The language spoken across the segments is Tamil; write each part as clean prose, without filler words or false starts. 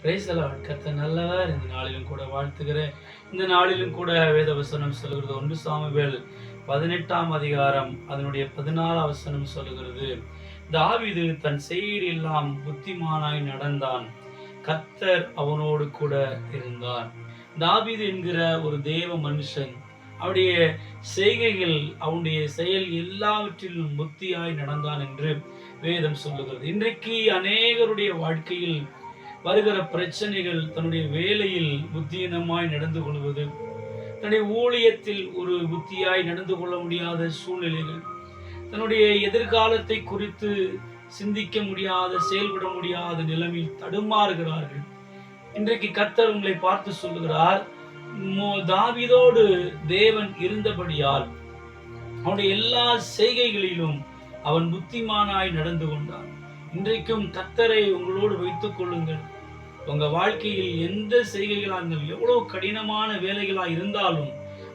Praise the Lord. கர்த்தர் நல்லவர். இந்த நாளிலும் கூட வாழ்த்துகிறேன். இந்த நாளிலும் கூட வேதவசனம் சொல்லுகிறது 1 சாமுவேல் 18ஆம் அதிகாரம் அதனுடைய 14ஆம் வசனம் சொல்லுகிறது, தாவீது தன் செயலெல்லாம் புத்திமானாய் நடந்தான், கர்த்தர் அவனோடு கூட இருந்தார். தாவீது என்கிற ஒரு தேவ மனுஷன், அவருடைய செய்கைகள், அவனுடைய செயல் எல்லாவற்றிலும் புத்தியாய் நடந்தான் என்று வேதம் சொல்லுகிறது. இன்றைக்கு அநேகருடைய வாழ்க்கையில் வருகிற பிரச்சனைகள், தன்னுடைய வேலையில் புத்தியீனமாய் நடந்து கொள்வது, தன்னுடைய ஊழியத்தில் ஒரு புத்தியாய் நடந்து கொள்ள முடியாத சூழ்நிலைகள், தன்னுடைய எதிர்காலத்தை குறித்து சிந்திக்க முடியாத, செயல்பட முடியாத நிலைமையில் தடுமாறுகிறார்கள். இன்றைக்கு கர்த்தர் உங்களை பார்த்து சொல்லுகிறார், தாவீதோடு தேவன் இருந்தபடியால் அவனுடைய எல்லா செய்கைகளிலும் அவன் புத்திமானாய் நடந்து கொண்டான். இன்றைக்கும் கர்த்தரை உங்களோடு வைத்துக் கொள்ளுங்கள். உங்க வாழ்க்கையில் எந்த செய்கைகளா இருந்தாலும், எவ்வளவு கடினமான வேலைகளா இருந்தாலும்,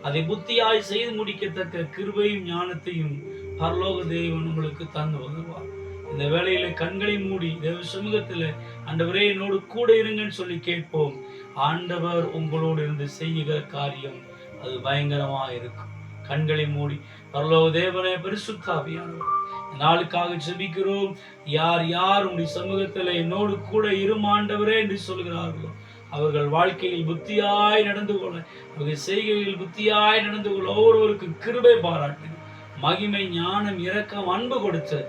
அதை புத்தியாய் செய்து முடிக்கத்தக்க கிருபையும் ஞானத்தையும் பரலோக தேவன் உங்களுக்கு தந்து வருவார். இந்த வேளையில கண்களை மூடி தேவ சமூகத்தில், ஆண்டவரே என்னோடு கூட இருங்கன்னு சொல்லி கேட்போம். ஆண்டவர் உங்களோடு இருந்து செய்கிற காரியம் அது பயங்கரமா இருக்கும். கண்களை மூடி, பரலோக தேவனே, பரிசுத்த ஆவியானவர், நாளுக்காக ஜெபிக்கிறோம். யார் யார் உங்களுடைய சமூகத்தில் என்னோடு கூட இருமாண்டவரே என்று சொல்கிறார்களோ, அவர்கள் வாழ்க்கையில் புத்தியாய் நடந்து கொள்ள, அவர்கள் செய்கையில் புத்தியாய் நடந்து கொள்ள ஒவ்வொருவருக்கும் கிருபை பாராட்டுங்க. மகிமை, ஞானம், இரக்கம், அன்பு கொடுத்து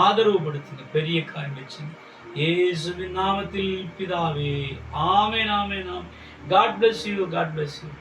ஆதரவு படுத்துங்க. பெரிய காரியம் வச்சுங்க. இயேசுவின் நாமத்தில் பிதாவே, ஆமென், ஆமென், ஆமென். God bless you. God bless you.